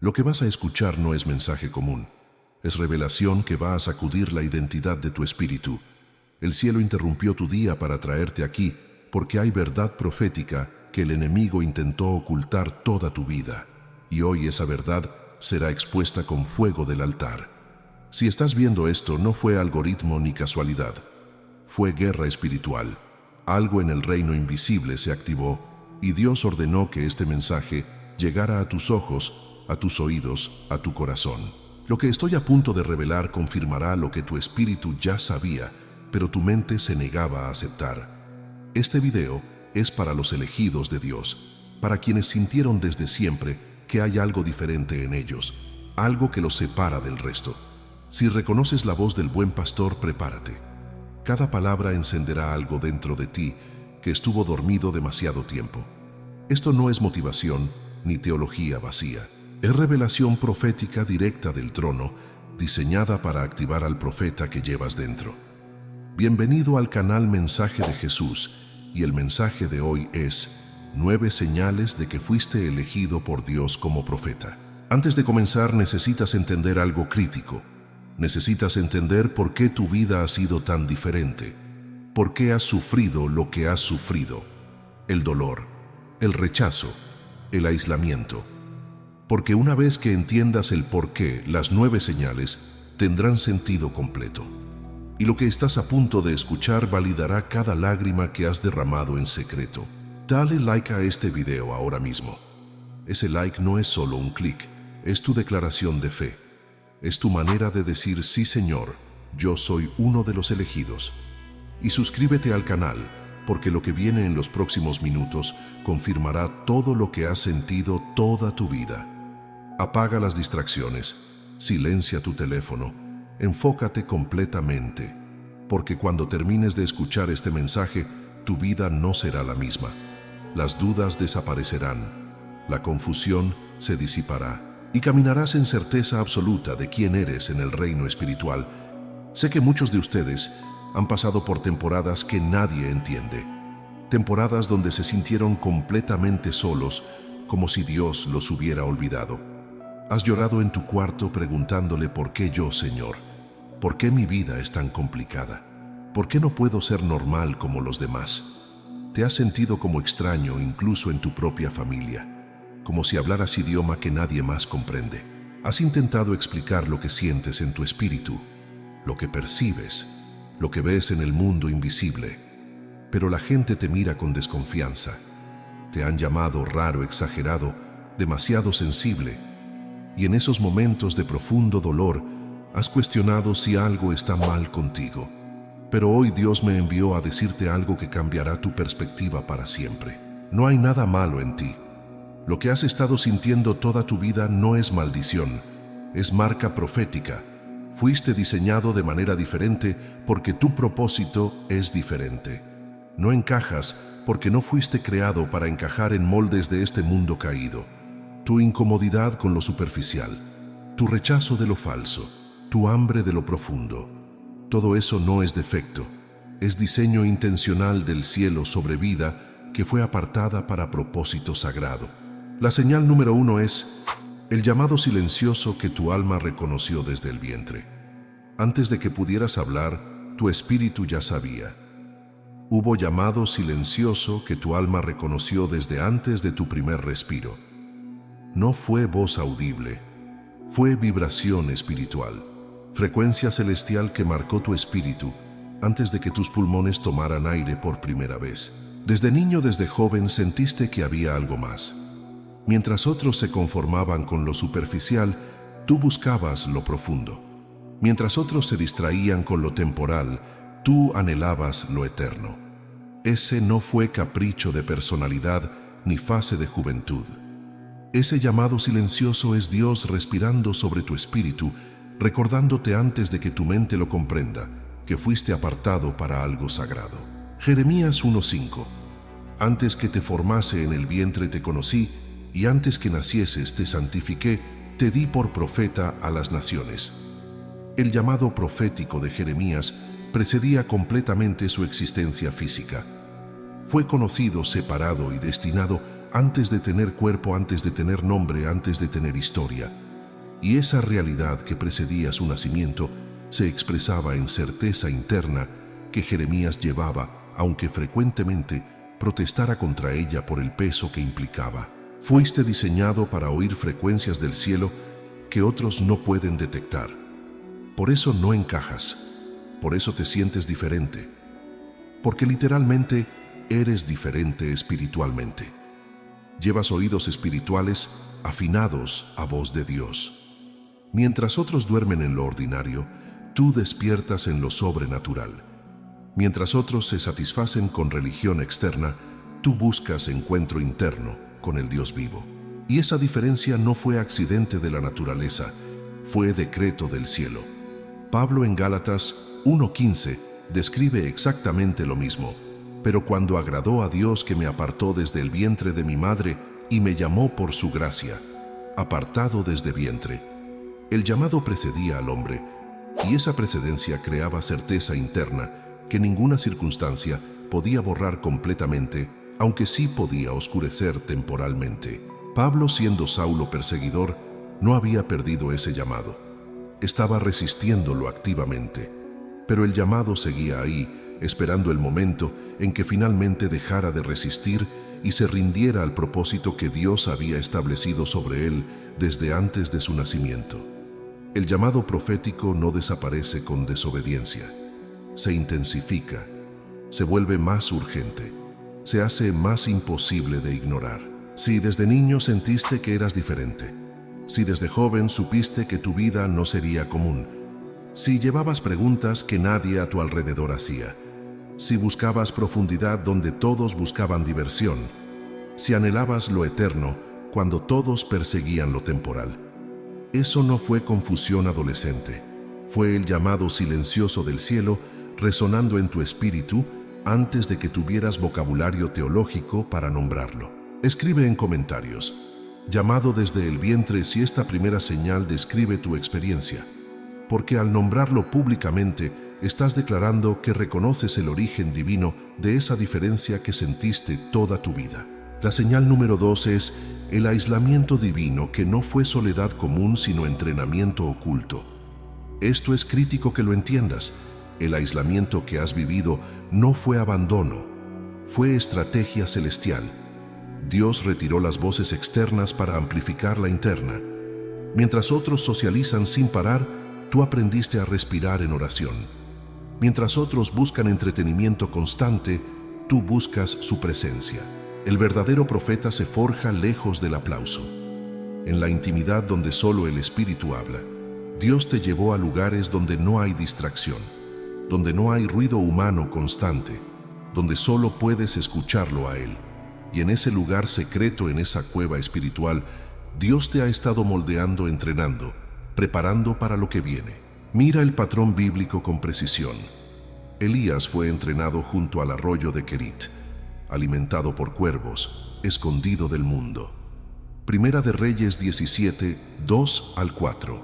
Lo que vas a escuchar no es mensaje común. Es revelación que va a sacudir la identidad de tu espíritu. El cielo interrumpió tu día para traerte aquí porque hay verdad profética que el enemigo intentó ocultar toda tu vida. Y hoy esa verdad será expuesta con fuego del altar. Si estás viendo esto, no fue algoritmo ni casualidad. Fue guerra espiritual. Algo en el reino invisible se activó y Dios ordenó que este mensaje llegara a tus ojos, a tus oídos, a tu corazón. Lo que estoy a punto de revelar confirmará lo que tu espíritu ya sabía, pero tu mente se negaba a aceptar. Este video es para los elegidos de Dios, para quienes sintieron desde siempre que hay algo diferente en ellos, algo que los separa del resto. Si reconoces la voz del buen pastor, prepárate. Cada palabra encenderá algo dentro de ti que estuvo dormido demasiado tiempo. Esto no es motivación ni teología vacía. Es revelación profética directa del trono, diseñada para activar al profeta que llevas dentro. Bienvenido al canal Mensaje de Jesús, y el mensaje de hoy es 9 señales de que fuiste elegido por Dios como profeta. Antes de comenzar, necesitas entender algo crítico. Necesitas entender por qué tu vida ha sido tan diferente, por qué has sufrido lo que has sufrido, el dolor, el rechazo, el aislamiento. Porque una vez que entiendas el porqué, las 9 señales tendrán sentido completo. Y lo que estás a punto de escuchar validará cada lágrima que has derramado en secreto. Dale like a este video ahora mismo. Ese like no es solo un clic, es tu declaración de fe. Es tu manera de decir: sí, Señor, yo soy uno de los elegidos. Y suscríbete al canal, porque lo que viene en los próximos minutos confirmará todo lo que has sentido toda tu vida. Apaga las distracciones, silencia tu teléfono, enfócate completamente, porque cuando termines de escuchar este mensaje, tu vida no será la misma. Las dudas desaparecerán, la confusión se disipará y caminarás en certeza absoluta de quién eres en el reino espiritual. Sé que muchos de ustedes han pasado por temporadas que nadie entiende, temporadas donde se sintieron completamente solos, como si Dios los hubiera olvidado. Has llorado en tu cuarto preguntándole: ¿por qué yo, Señor? ¿Por qué mi vida es tan complicada? ¿Por qué no puedo ser normal como los demás? Te has sentido como extraño incluso en tu propia familia, como si hablaras idioma que nadie más comprende. Has intentado explicar lo que sientes en tu espíritu, lo que percibes, lo que ves en el mundo invisible, pero la gente te mira con desconfianza. Te han llamado raro, exagerado, demasiado sensible. Y en esos momentos de profundo dolor, has cuestionado si algo está mal contigo. Pero hoy Dios me envió a decirte algo que cambiará tu perspectiva para siempre. No hay nada malo en ti. Lo que has estado sintiendo toda tu vida no es maldición, es marca profética. Fuiste diseñado de manera diferente porque tu propósito es diferente. No encajas porque no fuiste creado para encajar en moldes de este mundo caído. Tu incomodidad con lo superficial, tu rechazo de lo falso, tu hambre de lo profundo, todo eso no es defecto, es diseño intencional del cielo sobre vida que fue apartada para propósito sagrado. La señal número 1 es el llamado silencioso que tu alma reconoció desde el vientre. Antes de que pudieras hablar, tu espíritu ya sabía. Hubo llamado silencioso que tu alma reconoció desde antes de tu primer respiro. No fue voz audible, fue vibración espiritual, frecuencia celestial que marcó tu espíritu antes de que tus pulmones tomaran aire por primera vez. Desde niño, desde joven, sentiste que había algo más. Mientras otros se conformaban con lo superficial, tú buscabas lo profundo. Mientras otros se distraían con lo temporal, tú anhelabas lo eterno. Ese no fue capricho de personalidad ni fase de juventud. Ese llamado silencioso es Dios respirando sobre tu espíritu, recordándote antes de que tu mente lo comprenda, que fuiste apartado para algo sagrado. Jeremías 1:5. Antes que te formase en el vientre te conocí, y antes que nacieses te santifiqué, te di por profeta a las naciones. El llamado profético de Jeremías precedía completamente su existencia física. Fue conocido, separado y destinado antes de tener cuerpo, antes de tener nombre, antes de tener historia. Y esa realidad que precedía su nacimiento se expresaba en certeza interna que Jeremías llevaba, aunque frecuentemente protestara contra ella por el peso que implicaba. Fuiste diseñado para oír frecuencias del cielo que otros no pueden detectar. Por eso no encajas, por eso te sientes diferente, porque literalmente eres diferente espiritualmente. Llevas oídos espirituales afinados a voz de Dios. Mientras otros duermen en lo ordinario, tú despiertas en lo sobrenatural. Mientras otros se satisfacen con religión externa, tú buscas encuentro interno con el Dios vivo. Y esa diferencia no fue accidente de la naturaleza, fue decreto del cielo. Pablo en Gálatas 1:15 describe exactamente lo mismo. Pero cuando agradó a Dios que me apartó desde el vientre de mi madre y me llamó por su gracia, apartado desde vientre. El llamado precedía al hombre, y esa precedencia creaba certeza interna que ninguna circunstancia podía borrar completamente, aunque sí podía oscurecer temporalmente. Pablo, siendo Saulo perseguidor, no había perdido ese llamado. Estaba resistiéndolo activamente, pero el llamado seguía ahí, esperando el momento en que finalmente dejara de resistir y se rindiera al propósito que Dios había establecido sobre él desde antes de su nacimiento. El llamado profético no desaparece con desobediencia, se intensifica, se vuelve más urgente, se hace más imposible de ignorar. Si desde niño sentiste que eras diferente, si desde joven supiste que tu vida no sería común, si llevabas preguntas que nadie a tu alrededor hacía, si buscabas profundidad donde todos buscaban diversión, si anhelabas lo eterno cuando todos perseguían lo temporal. Eso no fue confusión adolescente, fue el llamado silencioso del cielo resonando en tu espíritu antes de que tuvieras vocabulario teológico para nombrarlo. Escribe en comentarios, llamado desde el vientre, si esta primera señal describe tu experiencia, porque al nombrarlo públicamente estás declarando que reconoces el origen divino de esa diferencia que sentiste toda tu vida. La señal número 2 es el aislamiento divino, que no fue soledad común sino entrenamiento oculto. Esto es crítico que lo entiendas. El aislamiento que has vivido no fue abandono, fue estrategia celestial. Dios retiró las voces externas para amplificar la interna. Mientras otros socializan sin parar, tú aprendiste a respirar en oración. Mientras otros buscan entretenimiento constante, tú buscas su presencia. El verdadero profeta se forja lejos del aplauso. En la intimidad donde solo el Espíritu habla, Dios te llevó a lugares donde no hay distracción, donde no hay ruido humano constante, donde solo puedes escucharlo a Él. Y en ese lugar secreto, en esa cueva espiritual, Dios te ha estado moldeando, entrenando, preparando para lo que viene. Mira el patrón bíblico con precisión. Elías fue entrenado junto al arroyo de Querit, alimentado por cuervos, escondido del mundo. Primera de Reyes 17, 2-4.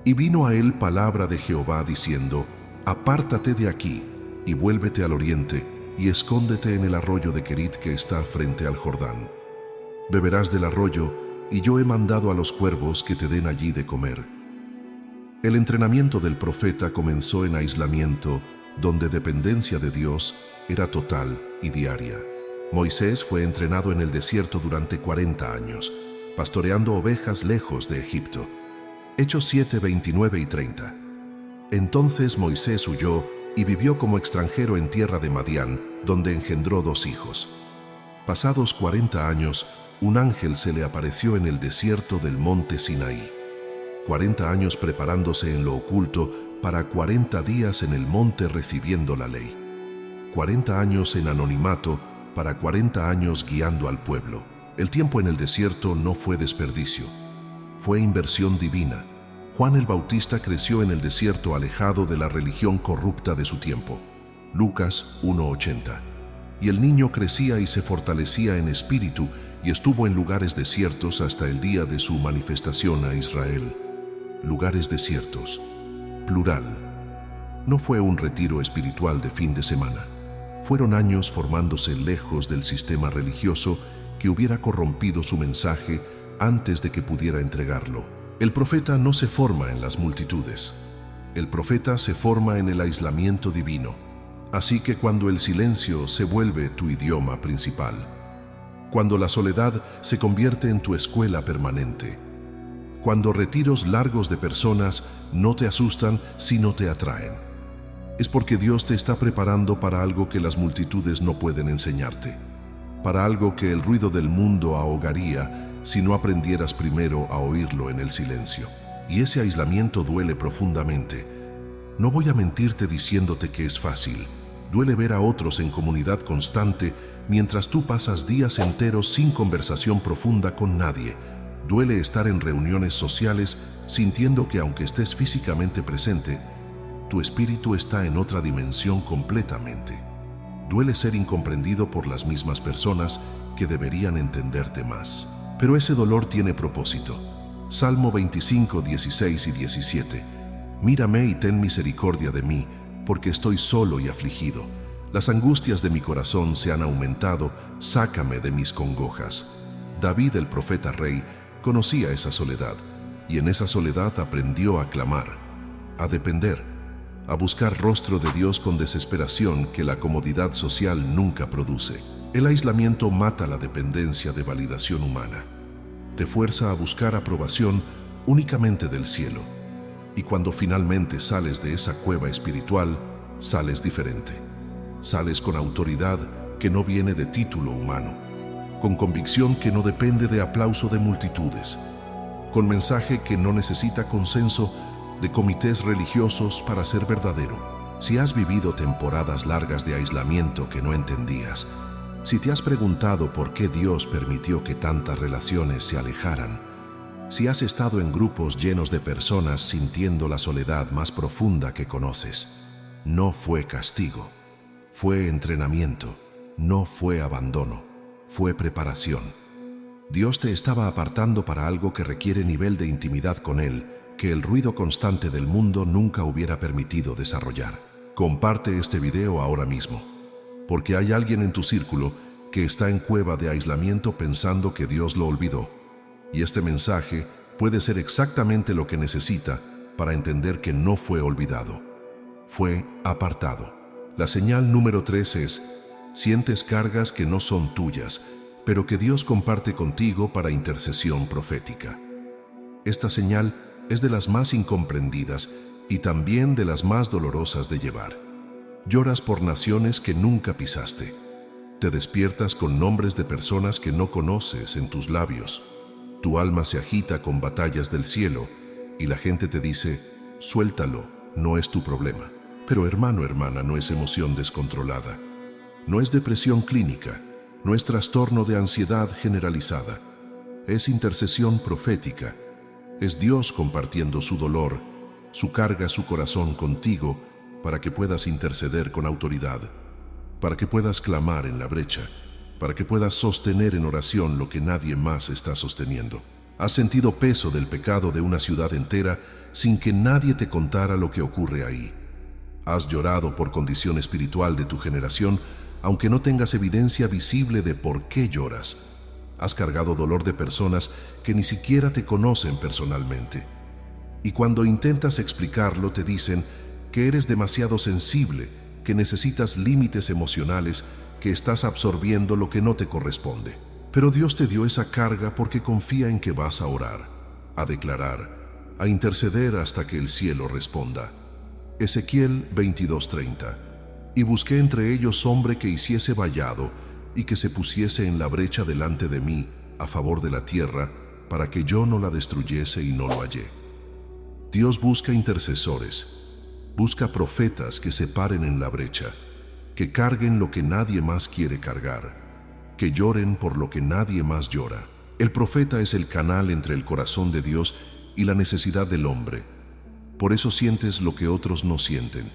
Y vino a él palabra de Jehová diciendo: apártate de aquí y vuélvete al oriente y escóndete en el arroyo de Querit que está frente al Jordán. Beberás del arroyo, y yo he mandado a los cuervos que te den allí de comer. El entrenamiento del profeta comenzó en aislamiento, donde dependencia de Dios era total y diaria. Moisés fue entrenado en el desierto durante 40 años, pastoreando ovejas lejos de Egipto. Hechos 7, 29 y 30. Entonces Moisés huyó y vivió como extranjero en tierra de Madián, donde engendró 2 hijos. Pasados 40 años, un ángel se le apareció en el desierto del monte Sinaí. 40 años preparándose en lo oculto para 40 días en el monte recibiendo la ley. 40 años en anonimato para 40 años guiando al pueblo. El tiempo en el desierto no fue desperdicio, fue inversión divina. Juan el Bautista creció en el desierto alejado de la religión corrupta de su tiempo. Lucas 1:80. Y el niño crecía y se fortalecía en espíritu y estuvo en lugares desiertos hasta el día de su manifestación a Israel. Lugares desiertos, plural. No fue un retiro espiritual de fin de semana. Fueron años formándose lejos del sistema religioso que hubiera corrompido su mensaje antes de que pudiera entregarlo. El profeta no se forma en las multitudes. El profeta se forma en el aislamiento divino. Así que cuando el silencio se vuelve tu idioma principal, cuando la soledad se convierte en tu escuela permanente, cuando retiros largos de personas no te asustan sino te atraen, es porque Dios te está preparando para algo que las multitudes no pueden enseñarte, para algo que el ruido del mundo ahogaría si no aprendieras primero a oírlo en el silencio. Y ese aislamiento duele profundamente. No voy a mentirte diciéndote que es fácil. Duele ver a otros en comunidad constante mientras tú pasas días enteros sin conversación profunda con nadie. Duele estar en reuniones sociales sintiendo que aunque estés físicamente presente, tu espíritu está en otra dimensión completamente. Duele ser incomprendido por las mismas personas que deberían entenderte más. Pero ese dolor tiene propósito. Salmo 25, 16 y 17. Mírame y ten misericordia de mí, porque estoy solo y afligido. Las angustias de mi corazón se han aumentado, sácame de mis congojas. David, el profeta rey, conocía esa soledad, y en esa soledad aprendió a clamar, a depender, a buscar rostro de Dios con desesperación que la comodidad social nunca produce. El aislamiento mata la dependencia de validación humana. Te fuerza a buscar aprobación únicamente del cielo. Y cuando finalmente sales de esa cueva espiritual, sales diferente. Sales con autoridad que no viene de título humano, con convicción que no depende de aplauso de multitudes, con mensaje que no necesita consenso de comités religiosos para ser verdadero. Si has vivido temporadas largas de aislamiento que no entendías, si te has preguntado por qué Dios permitió que tantas relaciones se alejaran, si has estado en grupos llenos de personas sintiendo la soledad más profunda que conoces, no fue castigo, fue entrenamiento, no fue abandono, fue preparación. Dios te estaba apartando para algo que requiere nivel de intimidad con Él, que el ruido constante del mundo nunca hubiera permitido desarrollar. Comparte este video ahora mismo, porque hay alguien en tu círculo que está en cueva de aislamiento pensando que Dios lo olvidó. Y este mensaje puede ser exactamente lo que necesita para entender que no fue olvidado, fue apartado. La señal número 3 es: sientes cargas que no son tuyas, pero que Dios comparte contigo para intercesión profética. Esta señal es de las más incomprendidas y también de las más dolorosas de llevar. Lloras por naciones que nunca pisaste. Te despiertas con nombres de personas que no conoces en tus labios. Tu alma se agita con batallas del cielo y la gente te dice: suéltalo, no es tu problema. Pero hermano, hermana, no es emoción descontrolada. No es depresión clínica, no es trastorno de ansiedad generalizada. Es intercesión profética. Es Dios compartiendo su dolor, su carga, su corazón contigo para que puedas interceder con autoridad, para que puedas clamar en la brecha, para que puedas sostener en oración lo que nadie más está sosteniendo. Has sentido peso del pecado de una ciudad entera sin que nadie te contara lo que ocurre ahí. Has llorado por condición espiritual de tu generación, aunque no tengas evidencia visible de por qué lloras. Has cargado dolor de personas que ni siquiera te conocen personalmente. Y cuando intentas explicarlo, te dicen que eres demasiado sensible, que necesitas límites emocionales, que estás absorbiendo lo que no te corresponde. Pero Dios te dio esa carga porque confía en que vas a orar, a declarar, a interceder hasta que el cielo responda. Ezequiel 22:30. Y busqué entre ellos hombre que hiciese vallado y que se pusiese en la brecha delante de mí a favor de la tierra, para que yo no la destruyese y no lo hallé. Dios busca intercesores, busca profetas que se paren en la brecha, que carguen lo que nadie más quiere cargar, que lloren por lo que nadie más llora. El profeta es el canal entre el corazón de Dios y la necesidad del hombre. Por eso sientes lo que otros no sienten.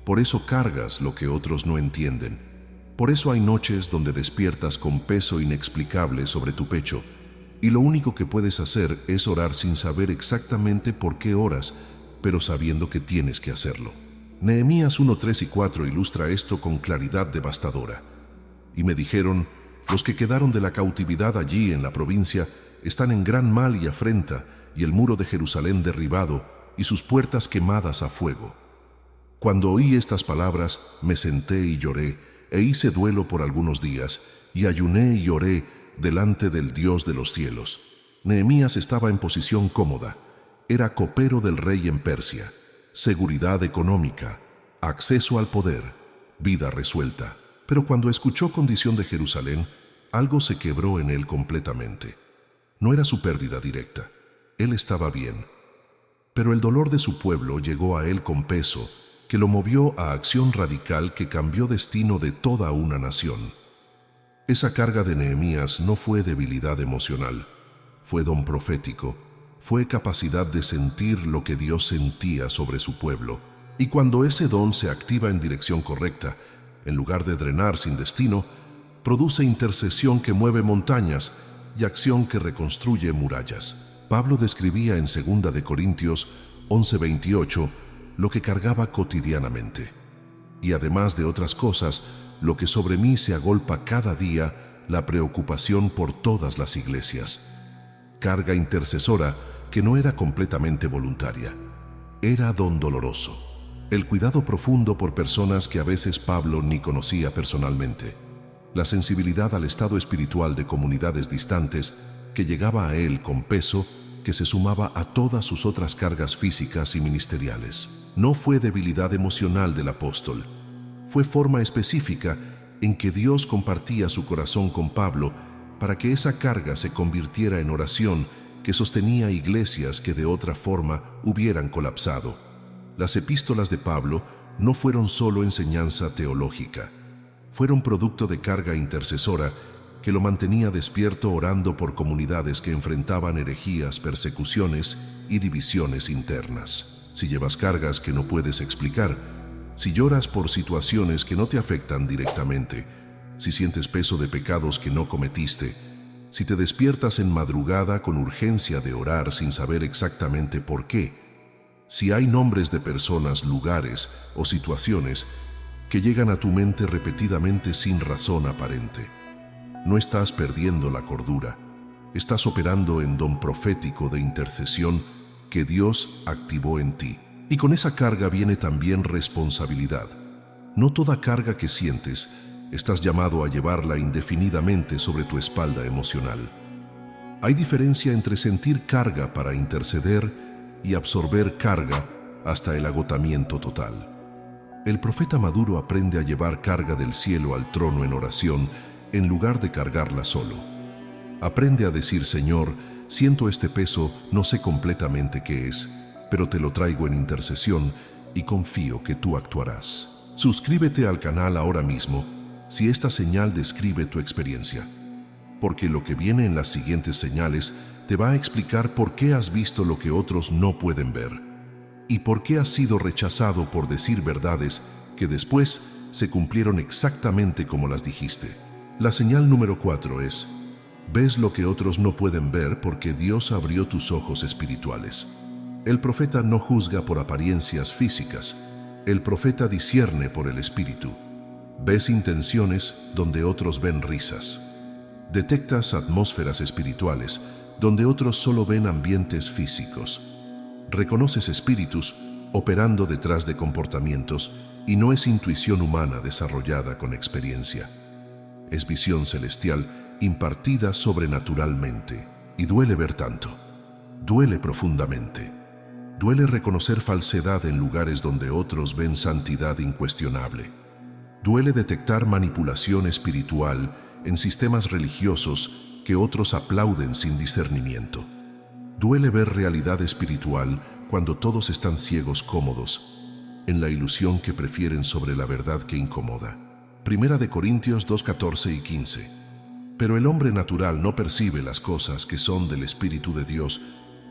Por eso cargas lo que otros no entienden. Por eso hay noches donde despiertas con peso inexplicable sobre tu pecho y lo único que puedes hacer es orar sin saber exactamente por qué oras, pero sabiendo que tienes que hacerlo. Nehemías 1:3 y 4 ilustra esto con claridad devastadora. Y me dijeron: Los que quedaron de la cautividad allí en la provincia están en gran mal y afrenta, y el muro de Jerusalén derribado, y sus puertas quemadas a fuego. Cuando oí estas palabras, me senté y lloré, e hice duelo por algunos días, y ayuné y oré delante del Dios de los cielos. Nehemías estaba en posición cómoda. Era copero del rey en Persia. Seguridad económica, acceso al poder, vida resuelta. Pero cuando escuchó condición de Jerusalén, algo se quebró en él completamente. No era su pérdida directa. Él estaba bien. Pero el dolor de su pueblo llegó a él con peso, que lo movió a acción radical que cambió destino de toda una nación. Esa carga de Nehemías no fue debilidad emocional, fue don profético, fue capacidad de sentir lo que Dios sentía sobre su pueblo. Y cuando ese don se activa en dirección correcta, en lugar de drenar sin destino, produce intercesión que mueve montañas y acción que reconstruye murallas. Pablo describía en 2 de Corintios 11:28 lo que cargaba cotidianamente. Y además de otras cosas, lo que sobre mí se agolpa cada día, la preocupación por todas las iglesias. Carga intercesora que no era completamente voluntaria. Era don doloroso. El cuidado profundo por personas que a veces Pablo ni conocía personalmente. La sensibilidad al estado espiritual de comunidades distantes que llegaba a él con peso que se sumaba a todas sus otras cargas físicas y ministeriales. No fue debilidad emocional del apóstol. Fue forma específica en que Dios compartía su corazón con Pablo para que esa carga se convirtiera en oración que sostenía iglesias que de otra forma hubieran colapsado. Las epístolas de Pablo no fueron solo enseñanza teológica, fueron producto de carga intercesora que lo mantenía despierto orando por comunidades que enfrentaban herejías, persecuciones y divisiones internas. Si llevas cargas que no puedes explicar, si lloras por situaciones que no te afectan directamente, si sientes peso de pecados que no cometiste, si te despiertas en madrugada con urgencia de orar sin saber exactamente por qué, si hay nombres de personas, lugares o situaciones que llegan a tu mente repetidamente sin razón aparente, no estás perdiendo la cordura, estás operando en don profético de intercesión que Dios activó en ti. Y con esa carga viene también responsabilidad. No toda carga que sientes estás llamado a llevarla indefinidamente sobre tu espalda emocional. Hay diferencia entre sentir carga para interceder y absorber carga hasta el agotamiento total. El profeta maduro aprende a llevar carga del cielo al trono en oración en lugar de cargarla solo. Aprende a decir: Señor, siento este peso, no sé completamente qué es, pero te lo traigo en intercesión y confío que tú actuarás. Suscríbete al canal ahora mismo si esta señal describe tu experiencia, porque lo que viene en las siguientes señales te va a explicar por qué has visto lo que otros no pueden ver y por qué has sido rechazado por decir verdades que después se cumplieron exactamente como las dijiste. La señal número 4 es: ves lo que otros no pueden ver porque Dios abrió tus ojos espirituales. El profeta no juzga por apariencias físicas, el profeta discierne por el espíritu. Ves intenciones donde otros ven risas. Detectas atmósferas espirituales donde otros solo ven ambientes físicos. Reconoces espíritus operando detrás de comportamientos y no es intuición humana desarrollada con experiencia. Es visión celestial impartida sobrenaturalmente. Y duele ver tanto. Duele profundamente. Duele reconocer falsedad en lugares donde otros ven santidad incuestionable. Duele detectar manipulación espiritual en sistemas religiosos que otros aplauden sin discernimiento. Duele ver realidad espiritual cuando todos están ciegos cómodos, en la ilusión que prefieren sobre la verdad que incomoda. 1 de Corintios 2:14 y 15. Pero el hombre natural no percibe las cosas que son del Espíritu de Dios,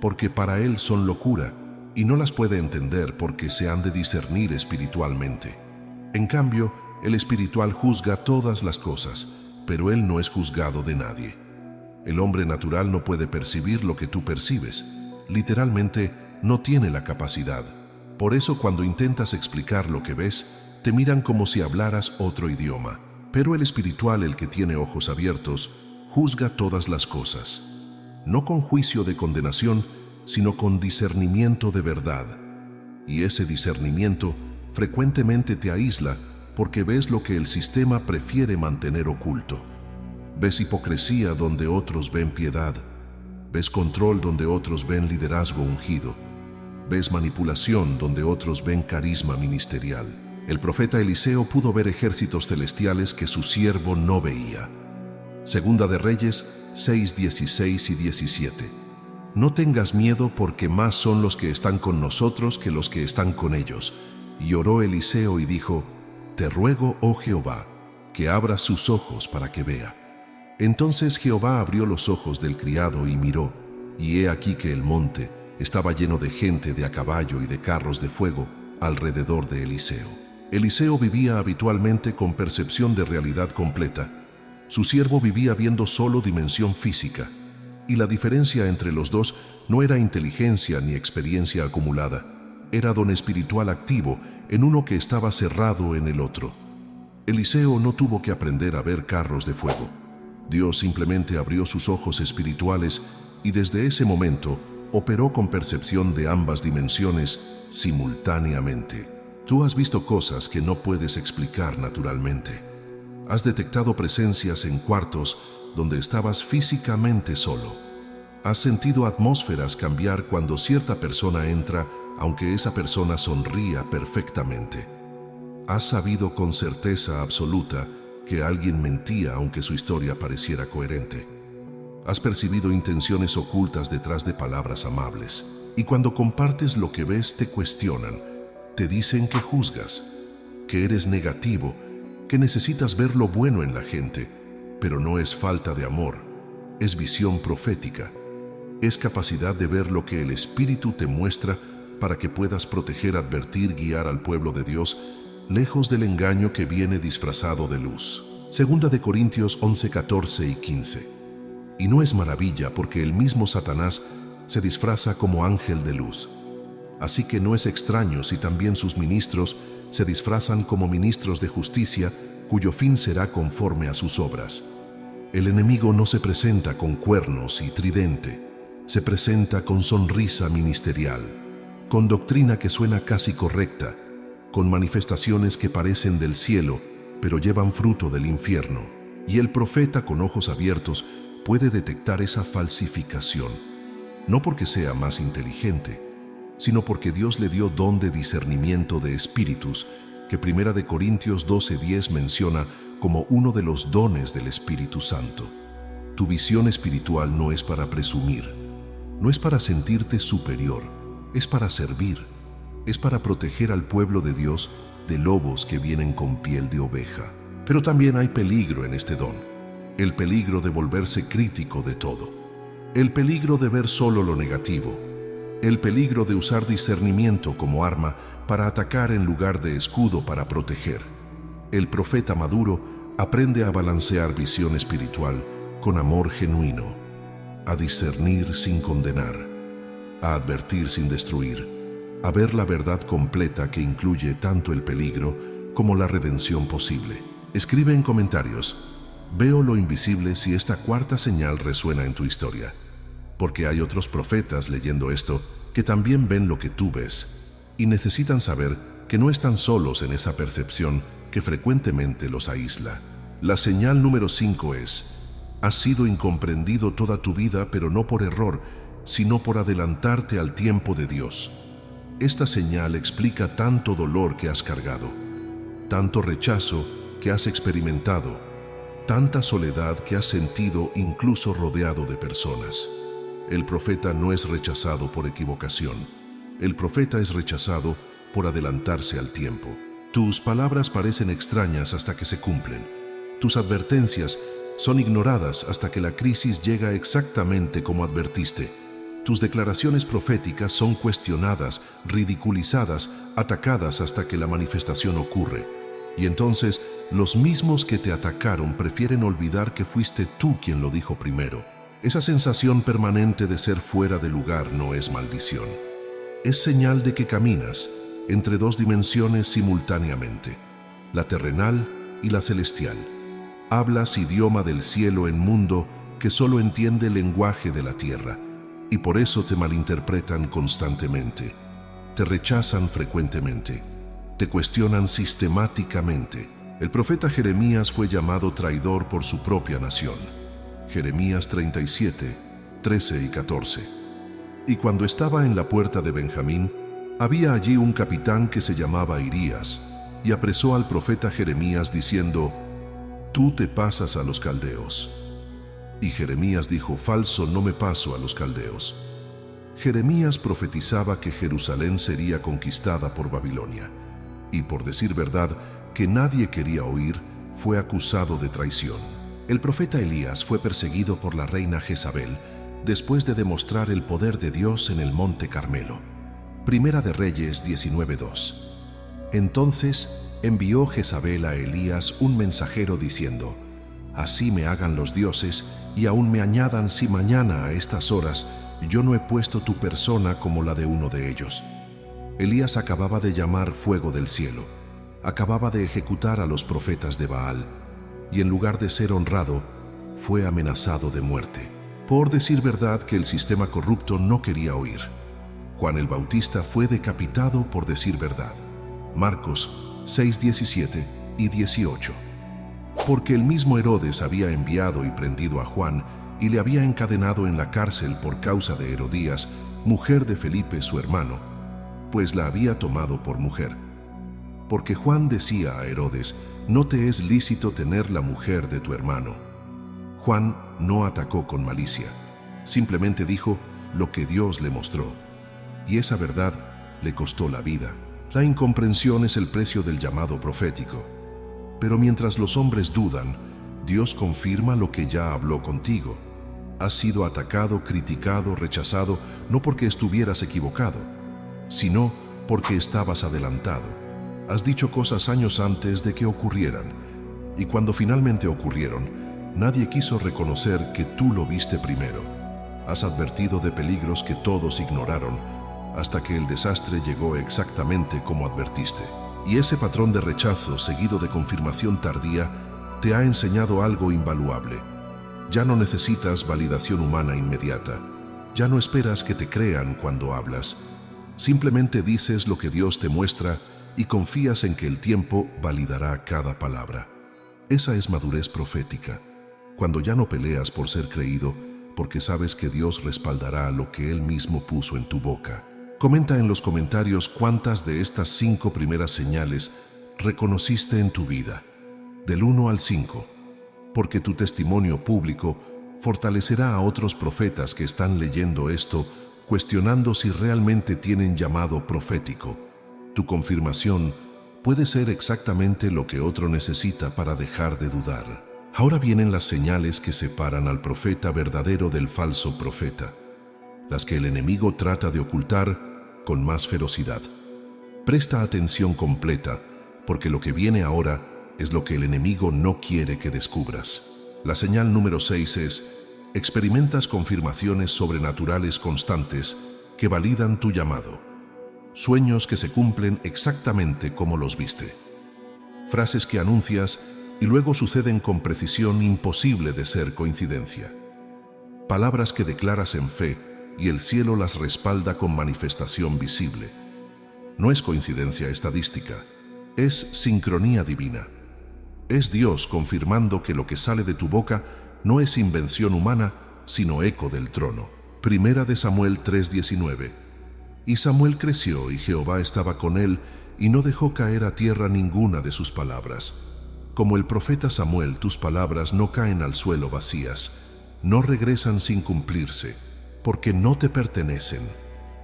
porque para él son locura, y no las puede entender porque se han de discernir espiritualmente. En cambio, el espiritual juzga todas las cosas, pero él no es juzgado de nadie. El hombre natural no puede percibir lo que tú percibes. Literalmente, no tiene la capacidad. Por eso, cuando intentas explicar lo que ves, te miran como si hablaras otro idioma. Pero el espiritual, el que tiene ojos abiertos, juzga todas las cosas, no con juicio de condenación, sino con discernimiento de verdad. Y ese discernimiento frecuentemente te aísla porque ves lo que el sistema prefiere mantener oculto. Ves hipocresía donde otros ven piedad. Ves control donde otros ven liderazgo ungido. Ves manipulación donde otros ven carisma ministerial. El profeta Eliseo pudo ver ejércitos celestiales que su siervo no veía. Segunda de Reyes 6, 16 y 17. No tengas miedo porque más son los que están con nosotros que los que están con ellos. Y oró Eliseo y dijo: Te ruego, oh Jehová, que abras sus ojos para que vea. Entonces Jehová abrió los ojos del criado y miró, y he aquí que el monte estaba lleno de gente de a caballo y de carros de fuego alrededor de Eliseo. Eliseo vivía habitualmente con percepción de realidad completa. Su siervo vivía viendo solo dimensión física, y la diferencia entre los dos no era inteligencia ni experiencia acumulada, era don espiritual activo en uno que estaba cerrado en el otro. Eliseo no tuvo que aprender a ver carros de fuego. Dios simplemente abrió sus ojos espirituales y desde ese momento operó con percepción de ambas dimensiones simultáneamente. Tú has visto cosas que no puedes explicar naturalmente. Has detectado presencias en cuartos donde estabas físicamente solo. Has sentido atmósferas cambiar cuando cierta persona entra, aunque esa persona sonría perfectamente. Has sabido con certeza absoluta que alguien mentía aunque su historia pareciera coherente. Has percibido intenciones ocultas detrás de palabras amables. Y cuando compartes lo que ves te cuestionan. Te dicen que juzgas, que eres negativo, que necesitas ver lo bueno en la gente, pero no es falta de amor, es visión profética, es capacidad de ver lo que el Espíritu te muestra para que puedas proteger, advertir, guiar al pueblo de Dios lejos del engaño que viene disfrazado de luz. Segunda de Corintios 11, 14 y 15. Y no es maravilla porque el mismo Satanás se disfraza como ángel de luz. Así que no es extraño si también sus ministros se disfrazan como ministros de justicia, cuyo fin será conforme a sus obras. El enemigo no se presenta con cuernos y tridente, se presenta con sonrisa ministerial, con doctrina que suena casi correcta, con manifestaciones que parecen del cielo, pero llevan fruto del infierno. Y el profeta con ojos abiertos puede detectar esa falsificación, no porque sea más inteligente, sino porque Dios le dio don de discernimiento de espíritus, que 1 de Corintios 12:10 menciona como uno de los dones del Espíritu Santo. Tu visión espiritual no es para presumir, no es para sentirte superior, es para servir, es para proteger al pueblo de Dios de lobos que vienen con piel de oveja. Pero también hay peligro en este don, el peligro de volverse crítico de todo, el peligro de ver solo lo negativo, el peligro de usar discernimiento como arma para atacar en lugar de escudo para proteger. El profeta maduro aprende a balancear visión espiritual con amor genuino, a discernir sin condenar, a advertir sin destruir, a ver la verdad completa que incluye tanto el peligro como la redención posible. Escribe en comentarios: veo lo invisible si esta cuarta señal resuena en tu historia, porque hay otros profetas leyendo esto que también ven lo que tú ves y necesitan saber que no están solos en esa percepción que frecuentemente los aísla. La señal número 5 es: has sido incomprendido toda tu vida, pero no por error, sino por adelantarte al tiempo de Dios. Esta señal explica tanto dolor que has cargado, tanto rechazo que has experimentado, tanta soledad que has sentido incluso rodeado de personas. El profeta no es rechazado por equivocación. El profeta es rechazado por adelantarse al tiempo. Tus palabras parecen extrañas hasta que se cumplen. Tus advertencias son ignoradas hasta que la crisis llega exactamente como advertiste. Tus declaraciones proféticas son cuestionadas, ridiculizadas, atacadas hasta que la manifestación ocurre. Y entonces, los mismos que te atacaron prefieren olvidar que fuiste tú quien lo dijo primero. Esa sensación permanente de ser fuera de lugar no es maldición. Es señal de que caminas entre dos dimensiones simultáneamente, la terrenal y la celestial. Hablas idioma del cielo en mundo que solo entiende el lenguaje de la tierra, y por eso te malinterpretan constantemente, te rechazan frecuentemente, te cuestionan sistemáticamente. El profeta Jeremías fue llamado traidor por su propia nación. Jeremías 37, 13 y 14. Y cuando estaba en la puerta de Benjamín, había allí un capitán que se llamaba Irías, y apresó al profeta Jeremías diciendo: «Tú te pasas a los caldeos». Y Jeremías dijo: «Falso, no me paso a los caldeos». Jeremías profetizaba que Jerusalén sería conquistada por Babilonia, y por decir verdad, que nadie quería oír, fue acusado de traición. El profeta Elías fue perseguido por la reina Jezabel después de demostrar el poder de Dios en el monte Carmelo. Primera de Reyes 19:2. Entonces envió Jezabel a Elías un mensajero diciendo: «Así me hagan los dioses y aún me añadan si mañana a estas horas yo no he puesto tu persona como la de uno de ellos». Elías acababa de llamar fuego del cielo, acababa de ejecutar a los profetas de Baal, y en lugar de ser honrado, fue amenazado de muerte, por decir verdad que el sistema corrupto no quería oír. Juan el Bautista fue decapitado por decir verdad. Marcos 6:17 y 18. Porque el mismo Herodes había enviado y prendido a Juan y le había encadenado en la cárcel por causa de Herodías, mujer de Felipe su hermano, pues la había tomado por mujer. Porque Juan decía a Herodes: «No te es lícito tener la mujer de tu hermano». Juan no atacó con malicia, simplemente dijo lo que Dios le mostró, y esa verdad le costó la vida. La incomprensión es el precio del llamado profético. Pero mientras los hombres dudan, Dios confirma lo que ya habló contigo. Has sido atacado, criticado, rechazado, no porque estuvieras equivocado, sino porque estabas adelantado. Has dicho cosas años antes de que ocurrieran, y cuando finalmente ocurrieron, nadie quiso reconocer que tú lo viste primero. Has advertido de peligros que todos ignoraron, hasta que el desastre llegó exactamente como advertiste. Y ese patrón de rechazo, seguido de confirmación tardía, te ha enseñado algo invaluable. Ya no necesitas validación humana inmediata. Ya no esperas que te crean cuando hablas. Simplemente dices lo que Dios te muestra y confías en que el tiempo validará cada palabra. Esa es madurez profética, cuando ya no peleas por ser creído, porque sabes que Dios respaldará lo que Él mismo puso en tu boca. Comenta en los comentarios cuántas de estas 5 primeras señales reconociste en tu vida, del 1 al 5, porque tu testimonio público fortalecerá a otros profetas que están leyendo esto, cuestionando si realmente tienen llamado profético. Tu confirmación puede ser exactamente lo que otro necesita para dejar de dudar. Ahora vienen las señales que separan al profeta verdadero del falso profeta, las que el enemigo trata de ocultar con más ferocidad. Presta atención completa, porque lo que viene ahora es lo que el enemigo no quiere que descubras. La señal número 6 es: experimentas confirmaciones sobrenaturales constantes que validan tu llamado. Sueños que se cumplen exactamente como los viste. Frases que anuncias y luego suceden con precisión imposible de ser coincidencia. Palabras que declaras en fe y el cielo las respalda con manifestación visible. No es coincidencia estadística, es sincronía divina. Es Dios confirmando que lo que sale de tu boca no es invención humana, sino eco del trono. Primera de Samuel 3:19. Y Samuel creció y Jehová estaba con él y no dejó caer a tierra ninguna de sus palabras. Como el profeta Samuel, tus palabras no caen al suelo vacías, no regresan sin cumplirse, porque no te pertenecen.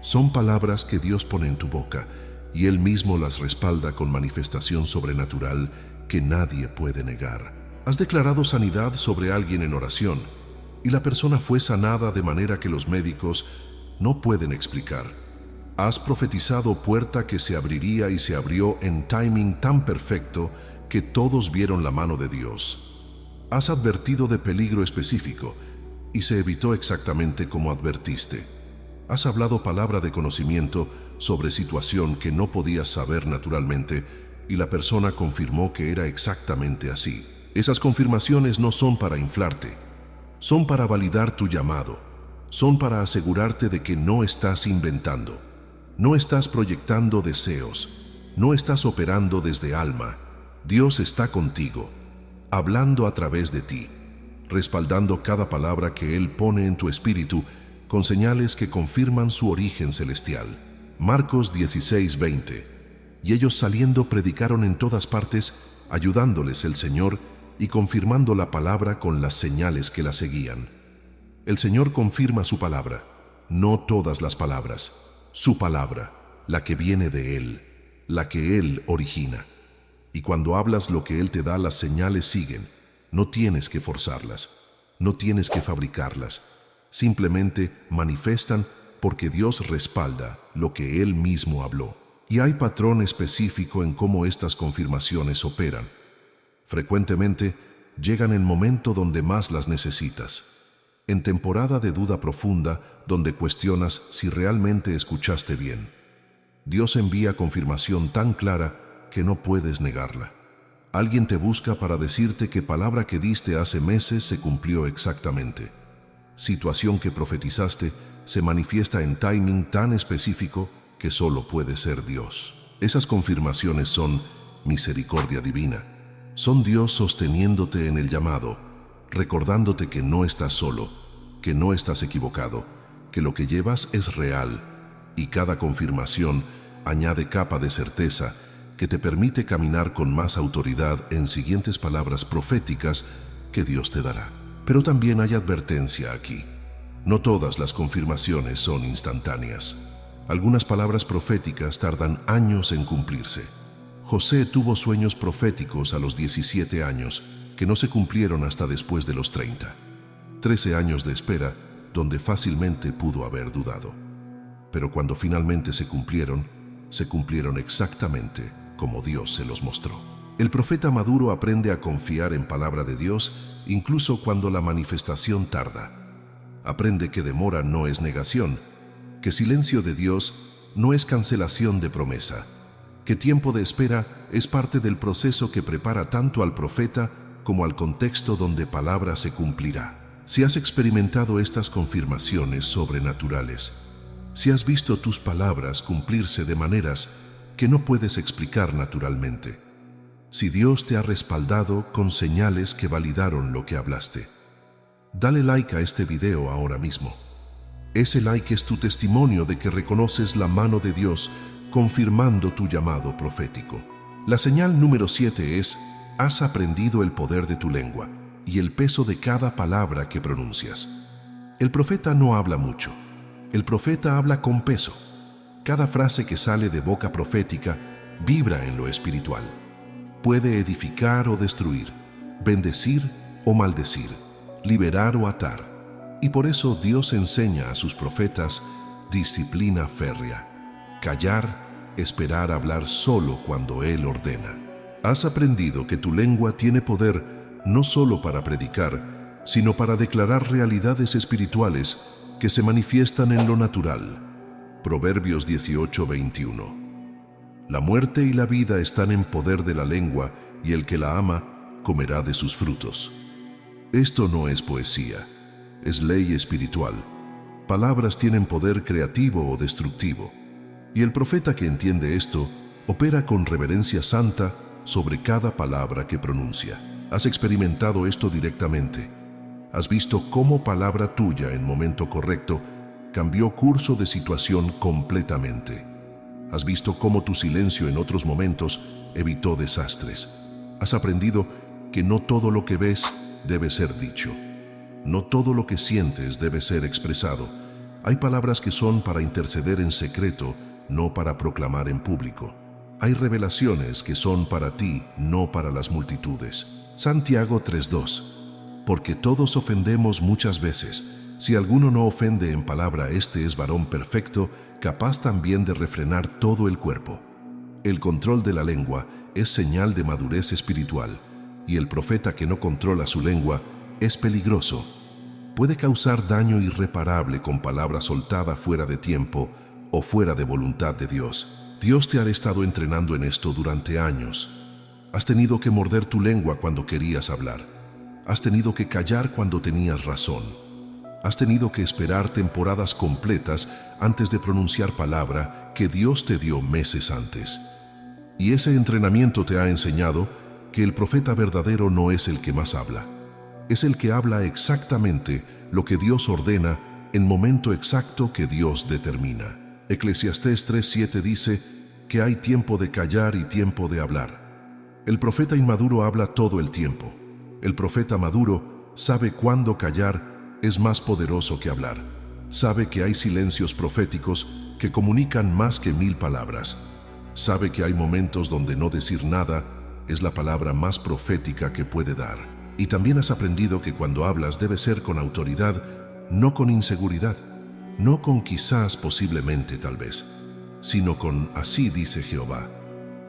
Son palabras que Dios pone en tu boca y Él mismo las respalda con manifestación sobrenatural que nadie puede negar. Has declarado sanidad sobre alguien en oración y la persona fue sanada de manera que los médicos no pueden explicar. Has profetizado puerta que se abriría y se abrió en timing tan perfecto que todos vieron la mano de Dios. Has advertido de peligro específico y se evitó exactamente como advertiste. Has hablado palabra de conocimiento sobre situación que no podías saber naturalmente y la persona confirmó que era exactamente así. Esas confirmaciones no son para inflarte, son para validar tu llamado, son para asegurarte de que no estás inventando, no estás proyectando deseos, no estás operando desde alma. Dios está contigo, hablando a través de ti, respaldando cada palabra que Él pone en tu espíritu con señales que confirman su origen celestial. Marcos 16:20. Y ellos saliendo predicaron en todas partes, ayudándoles el Señor y confirmando la palabra con las señales que la seguían. El Señor confirma su palabra, no todas las palabras, su palabra, la que viene de Él, la que Él origina. Y cuando hablas lo que Él te da, las señales siguen. No tienes que forzarlas, no tienes que fabricarlas. Simplemente manifiestan porque Dios respalda lo que Él mismo habló. Y hay patrón específico en cómo estas confirmaciones operan. Frecuentemente llegan en el momento donde más las necesitas. En temporada de duda profunda, donde cuestionas si realmente escuchaste bien. Dios envía confirmación tan clara que no puedes negarla. Alguien te busca para decirte que palabra que diste hace meses se cumplió exactamente. Situación que profetizaste se manifiesta en timing tan específico que solo puede ser Dios. Esas confirmaciones son misericordia divina. Son Dios sosteniéndote en el llamado, recordándote que no estás solo, que no estás equivocado, que lo que llevas es real, y cada confirmación añade capa de certeza que te permite caminar con más autoridad en siguientes palabras proféticas que Dios te dará. Pero también hay advertencia aquí. No todas las confirmaciones son instantáneas. Algunas palabras proféticas tardan años en cumplirse. José tuvo sueños proféticos a los 17 años que no se cumplieron hasta después de los 30. 13 años de espera donde fácilmente pudo haber dudado. Pero cuando finalmente se cumplieron exactamente como Dios se los mostró. El profeta maduro aprende a confiar en palabra de Dios incluso cuando la manifestación tarda. Aprende que demora no es negación, que silencio de Dios no es cancelación de promesa, que tiempo de espera es parte del proceso que prepara tanto al profeta como al contexto donde palabra se cumplirá. Si has experimentado estas confirmaciones sobrenaturales, si has visto tus palabras cumplirse de maneras que no puedes explicar naturalmente, si Dios te ha respaldado con señales que validaron lo que hablaste, dale like a este video ahora mismo. Ese like es tu testimonio de que reconoces la mano de Dios confirmando tu llamado profético. La señal número 7 es: has aprendido el poder de tu lengua y el peso de cada palabra que pronuncias. El profeta no habla mucho. El profeta habla con peso. Cada frase que sale de boca profética vibra en lo espiritual. Puede edificar o destruir, bendecir o maldecir, liberar o atar. Y por eso Dios enseña a sus profetas disciplina férrea: callar, esperar hablar solo cuando Él ordena. Has aprendido que tu lengua tiene poder no solo para predicar, sino para declarar realidades espirituales que se manifiestan en lo natural. Proverbios 18:21. La muerte y la vida están en poder de la lengua, y el que la ama comerá de sus frutos. Esto no es poesía, es ley espiritual. Palabras tienen poder creativo o destructivo, y el profeta que entiende esto opera con reverencia santa sobre cada palabra que pronuncia. Has experimentado esto directamente. Has visto cómo palabra tuya en momento correcto cambió curso de situación completamente. Has visto cómo tu silencio en otros momentos evitó desastres. Has aprendido que no todo lo que ves debe ser dicho. No todo lo que sientes debe ser expresado. Hay palabras que son para interceder en secreto, no para proclamar en público. Hay revelaciones que son para ti, no para las multitudes. Santiago 3:2. Porque todos ofendemos muchas veces. Si alguno no ofende en palabra, este es varón perfecto, capaz también de refrenar todo el cuerpo. El control de la lengua es señal de madurez espiritual, y el profeta que no controla su lengua es peligroso. Puede causar daño irreparable con palabra soltada fuera de tiempo o fuera de voluntad de Dios. Dios te ha estado entrenando en esto durante años. Has tenido que morder tu lengua cuando querías hablar. Has tenido que callar cuando tenías razón. Has tenido que esperar temporadas completas antes de pronunciar palabra que Dios te dio meses antes. Y ese entrenamiento te ha enseñado que el profeta verdadero no es el que más habla. Es el que habla exactamente lo que Dios ordena en momento exacto que Dios determina. Eclesiastés 3:7 dice que hay tiempo de callar y tiempo de hablar. El profeta inmaduro habla todo el tiempo. El profeta maduro sabe cuándo callar es más poderoso que hablar. Sabe que hay silencios proféticos que comunican más que 1000 palabras. Sabe que hay momentos donde no decir nada es la palabra más profética que puede dar. Y también has aprendido que cuando hablas debe ser con autoridad, no con inseguridad, no con quizás, posiblemente, tal vez, sino con así dice Jehová.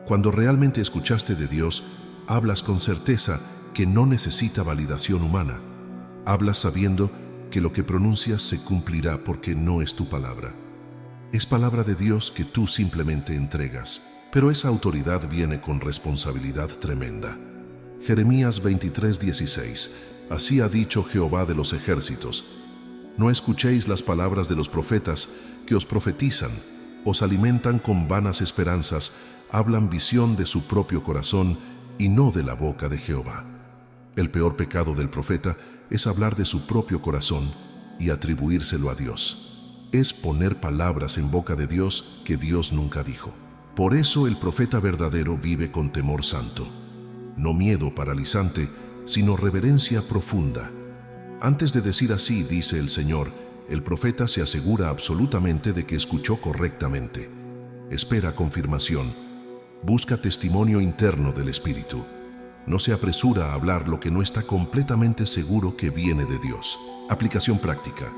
Cuando realmente escuchaste de Dios, hablas con certeza que no necesita validación humana. Hablas sabiendo que lo que pronuncias se cumplirá porque no es tu palabra. Es palabra de Dios que tú simplemente entregas, pero esa autoridad viene con responsabilidad tremenda. Jeremías 23:16. Así ha dicho Jehová de los ejércitos: no escuchéis las palabras de los profetas que os profetizan, os alimentan con vanas esperanzas, hablan visión de su propio corazón y no de la boca de Jehová. El peor pecado del profeta es hablar de su propio corazón y atribuírselo a Dios. Es poner palabras en boca de Dios que Dios nunca dijo. Por eso el profeta verdadero vive con temor santo. No miedo paralizante, sino reverencia profunda. Antes de decir así, dice el Señor, el profeta se asegura absolutamente de que escuchó correctamente. Espera confirmación. Busca testimonio interno del Espíritu. No se apresura a hablar lo que no está completamente seguro que viene de Dios. Aplicación práctica.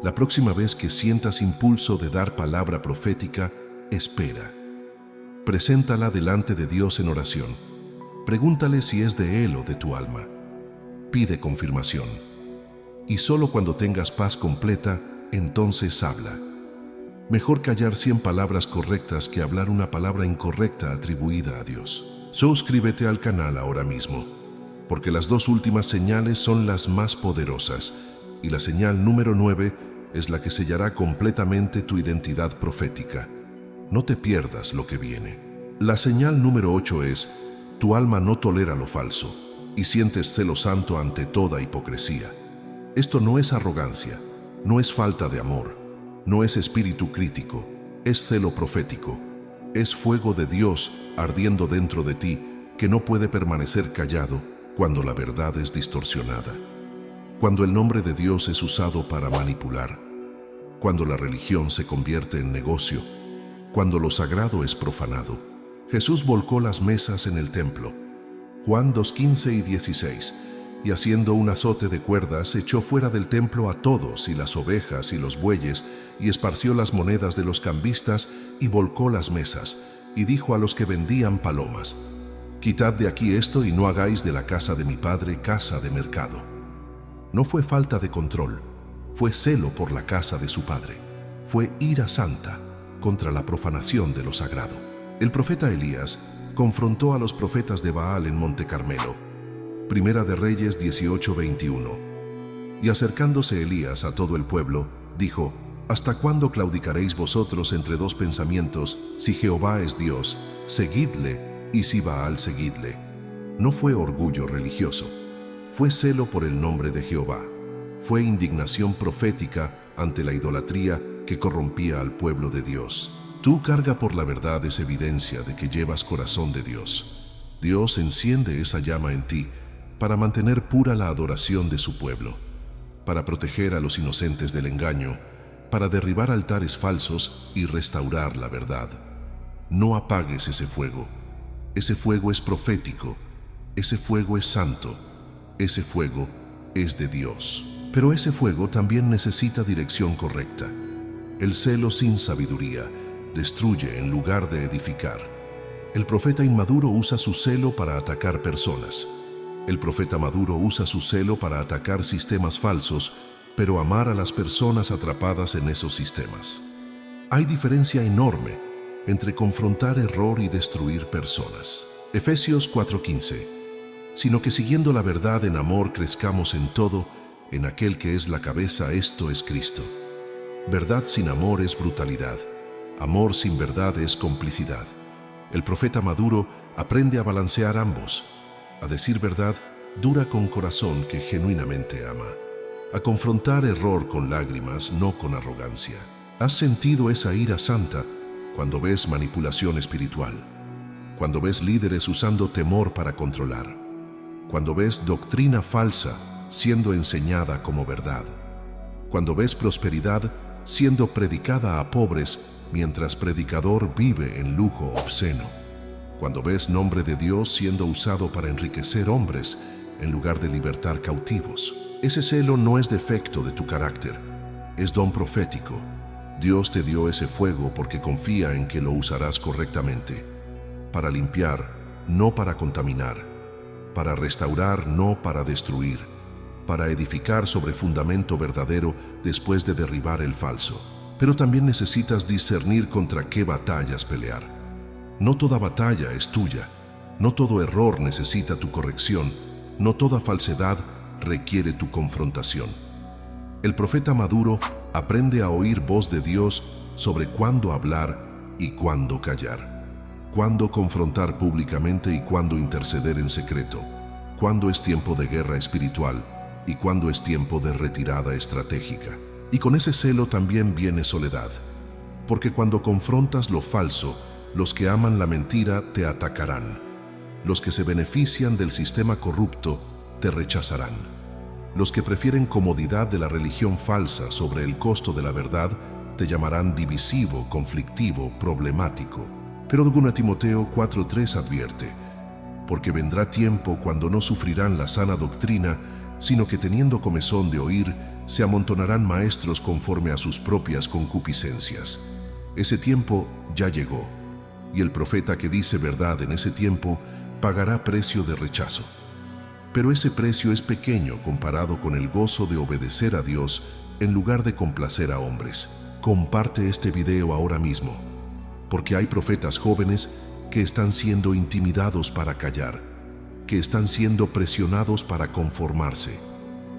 La próxima vez que sientas impulso de dar palabra profética, espera. Preséntala delante de Dios en oración. Pregúntale si es de Él o de tu alma. Pide confirmación. Y solo cuando tengas paz completa, entonces habla. Mejor callar 100 palabras correctas que hablar una palabra incorrecta atribuida a Dios. Suscríbete al canal ahora mismo, porque las 2 últimas señales son las más poderosas, y la señal número 9 es la que sellará completamente tu identidad profética. No te pierdas lo que viene. La señal número 8 es: tu alma no tolera lo falso, y sientes celo santo ante toda hipocresía. Esto no es arrogancia, no es falta de amor, no es espíritu crítico, es celo profético. Es fuego de Dios ardiendo dentro de ti que no puede permanecer callado cuando la verdad es distorsionada. Cuando el nombre de Dios es usado para manipular, cuando la religión se convierte en negocio, cuando lo sagrado es profanado. Jesús volcó las mesas en el templo. Juan 2:15 y 16. Y haciendo un azote de cuerdas, echó fuera del templo a todos, y las ovejas y los bueyes, y esparció las monedas de los cambistas, y volcó las mesas, y dijo a los que vendían palomas: quitad de aquí esto, y no hagáis de la casa de mi padre casa de mercado. No fue falta de control, fue celo por la casa de su padre. Fue ira santa contra la profanación de lo sagrado. El profeta Elías confrontó a los profetas de Baal en Monte Carmelo. Primera de Reyes 18:21. Y acercándose Elías a todo el pueblo, dijo: ¿hasta cuándo claudicaréis vosotros entre 2 pensamientos? Si Jehová es Dios, seguidle, y si Baal, seguidle. No fue orgullo religioso, fue celo por el nombre de Jehová. Fue indignación profética ante la idolatría que corrompía al pueblo de Dios. Tu carga por la verdad es evidencia de que llevas corazón de Dios. Dios enciende esa llama en ti para mantener pura la adoración de su pueblo, para proteger a los inocentes del engaño, para derribar altares falsos y restaurar la verdad. No apagues ese fuego. Ese fuego es profético, ese fuego es santo, ese fuego es de Dios. Pero ese fuego también necesita dirección correcta. El celo sin sabiduría destruye en lugar de edificar. El profeta inmaduro usa su celo para atacar personas. El profeta maduro usa su celo para atacar sistemas falsos, pero amar a las personas atrapadas en esos sistemas. Hay diferencia enorme entre confrontar error y destruir personas. Efesios 4:15. Sino que siguiendo la verdad en amor crezcamos en todo, en aquel que es la cabeza, esto es Cristo. Verdad sin amor es brutalidad. Amor sin verdad es complicidad. El profeta maduro aprende a balancear ambos. A decir verdad, dura con corazón que genuinamente ama. A confrontar error con lágrimas, no con arrogancia. ¿Has sentido esa ira santa cuando ves manipulación espiritual? Cuando ves líderes usando temor para controlar. Cuando ves doctrina falsa siendo enseñada como verdad. Cuando ves prosperidad siendo predicada a pobres mientras predicador vive en lujo obsceno. Cuando ves nombre de Dios siendo usado para enriquecer hombres en lugar de libertar cautivos. Ese celo no es defecto de tu carácter, es don profético. Dios te dio ese fuego porque confía en que lo usarás correctamente. Para limpiar, no para contaminar. Para restaurar, no para destruir. Para edificar sobre fundamento verdadero después de derribar el falso. Pero también necesitas discernir contra qué batallas pelear. No toda batalla es tuya. No todo error necesita tu corrección. No toda falsedad requiere tu confrontación. El profeta maduro aprende a oír voz de Dios sobre cuándo hablar y cuándo callar. Cuándo confrontar públicamente y cuándo interceder en secreto. Cuándo es tiempo de guerra espiritual y cuándo es tiempo de retirada estratégica. Y con ese celo también viene soledad. Porque cuando confrontas lo falso, los que aman la mentira te atacarán. Los que se benefician del sistema corrupto te rechazarán. Los que prefieren comodidad de la religión falsa sobre el costo de la verdad te llamarán divisivo, conflictivo, problemático. Pero 2 Timoteo 4:3 advierte: porque vendrá tiempo cuando no sufrirán la sana doctrina, sino que teniendo comezón de oír, se amontonarán maestros conforme a sus propias concupiscencias. Ese tiempo ya llegó, y el profeta que dice verdad en ese tiempo pagará precio de rechazo. Pero ese precio es pequeño comparado con el gozo de obedecer a Dios en lugar de complacer a hombres. Comparte este video ahora mismo, porque hay profetas jóvenes que están siendo intimidados para callar, que están siendo presionados para conformarse.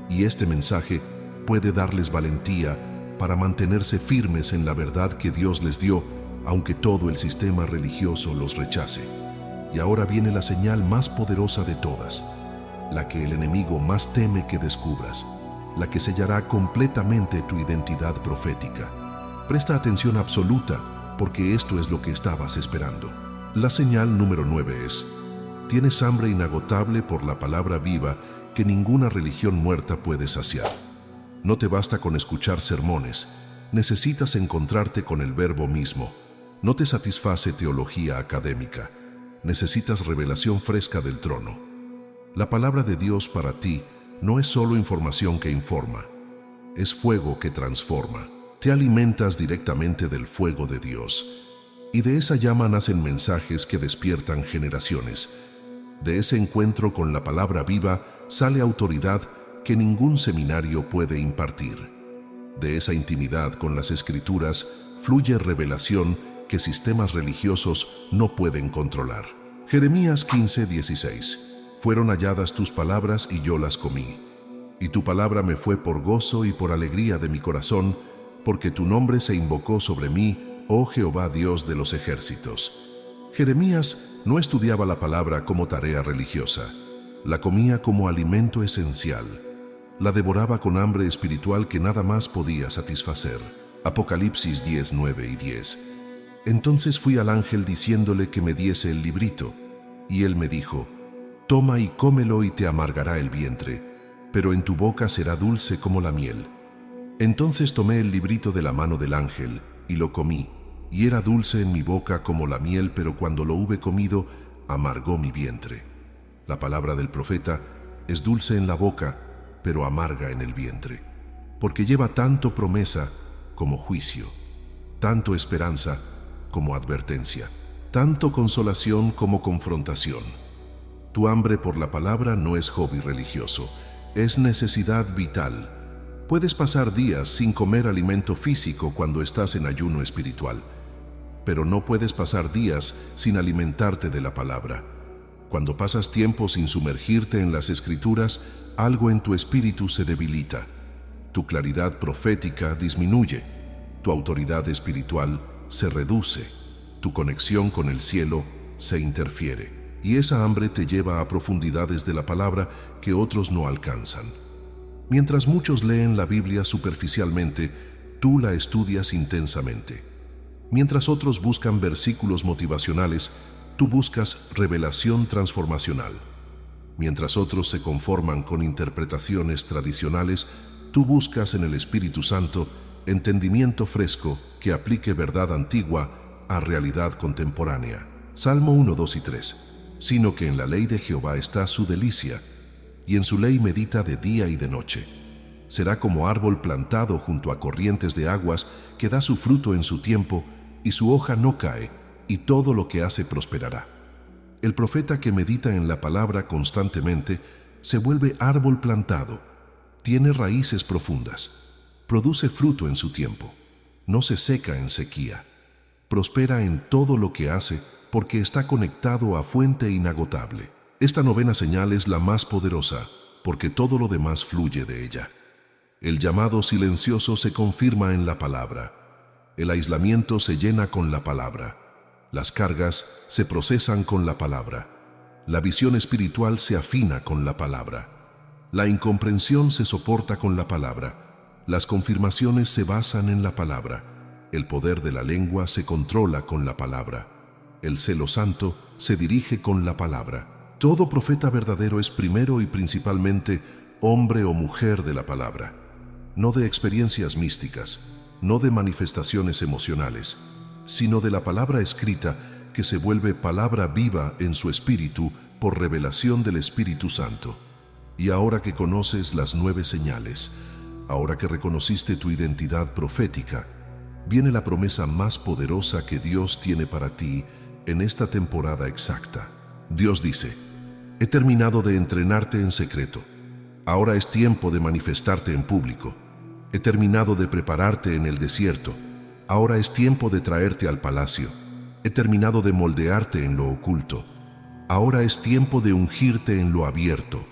Y este mensaje puede darles valentía para mantenerse firmes en la verdad que Dios les dio, aunque todo el sistema religioso los rechace. Y ahora viene la señal más poderosa de todas, la que el enemigo más teme que descubras, la que sellará completamente tu identidad profética. Presta atención absoluta, porque esto es lo que estabas esperando. La señal número 9 es: tienes hambre inagotable por la palabra viva que ninguna religión muerta puede saciar. No te basta con escuchar sermones, necesitas encontrarte con el verbo mismo. No te satisface teología académica, necesitas revelación fresca del trono. La palabra de Dios para ti no es solo información que informa, es fuego que transforma. Te alimentas directamente del fuego de Dios, y de esa llama nacen mensajes que despiertan generaciones. De ese encuentro con la palabra viva sale autoridad que ningún seminario puede impartir. De esa intimidad con las Escrituras fluye revelación que sistemas religiosos no pueden controlar. Jeremías 15:16. Fueron halladas tus palabras y yo las comí. Y tu palabra me fue por gozo y por alegría de mi corazón, porque tu nombre se invocó sobre mí, oh Jehová Dios de los ejércitos. Jeremías no estudiaba la palabra como tarea religiosa, la comía como alimento esencial, la devoraba con hambre espiritual que nada más podía satisfacer. Apocalipsis 10:9 y 10. Entonces fui al ángel diciéndole que me diese el librito, y él me dijo: toma y cómelo y te amargará el vientre, pero en tu boca será dulce como la miel. Entonces tomé el librito de la mano del ángel y lo comí, y era dulce en mi boca como la miel, pero cuando lo hube comido, amargó mi vientre. La palabra del profeta es dulce en la boca, pero amarga en el vientre, porque lleva tanto promesa como juicio, tanto esperanza como advertencia, tanto consolación como confrontación. Tu hambre por la palabra no es hobby religioso, es necesidad vital. Puedes pasar días sin comer alimento físico cuando estás en ayuno espiritual, pero no puedes pasar días sin alimentarte de la palabra. Cuando pasas tiempo sin sumergirte en las Escrituras, algo en tu espíritu se debilita. Tu claridad profética disminuye, tu autoridad espiritual se reduce, tu conexión con el cielo se interfiere, y esa hambre te lleva a profundidades de la palabra que otros no alcanzan. Mientras muchos leen la Biblia superficialmente, tú la estudias intensamente. Mientras otros buscan versículos motivacionales, tú buscas revelación transformacional. Mientras otros se conforman con interpretaciones tradicionales, tú buscas en el Espíritu Santo entendimiento fresco que aplique verdad antigua a realidad contemporánea. Salmo 1, 2 y 3. Sino que en la ley de Jehová está su delicia, y en su ley medita de día y de noche. Será como árbol plantado junto a corrientes de aguas que da su fruto en su tiempo, y su hoja no cae, y todo lo que hace prosperará. El profeta que medita en la palabra constantemente se vuelve árbol plantado, tiene raíces profundas, produce fruto en su tiempo, no se seca en sequía, prospera en todo lo que hace porque está conectado a fuente inagotable. Esta novena señal es la más poderosa porque todo lo demás fluye de ella. El llamado silencioso se confirma en la palabra. El aislamiento se llena con la palabra. Las cargas se procesan con la palabra. La visión espiritual se afina con la palabra. La incomprensión se soporta con la palabra. Las confirmaciones se basan en la palabra. El poder de la lengua se controla con la palabra. El celo santo se dirige con la palabra. Todo profeta verdadero es primero y principalmente hombre o mujer de la palabra, no de experiencias místicas, no de manifestaciones emocionales, sino de la palabra escrita que se vuelve palabra viva en su espíritu por revelación del Espíritu Santo. Y ahora que conoces las 9 señales, ahora que reconociste tu identidad profética, viene la promesa más poderosa que Dios tiene para ti en esta temporada exacta. Dios dice: he terminado de entrenarte en secreto. Ahora es tiempo de manifestarte en público. He terminado de prepararte en el desierto. Ahora es tiempo de traerte al palacio. He terminado de moldearte en lo oculto. Ahora es tiempo de ungirte en lo abierto.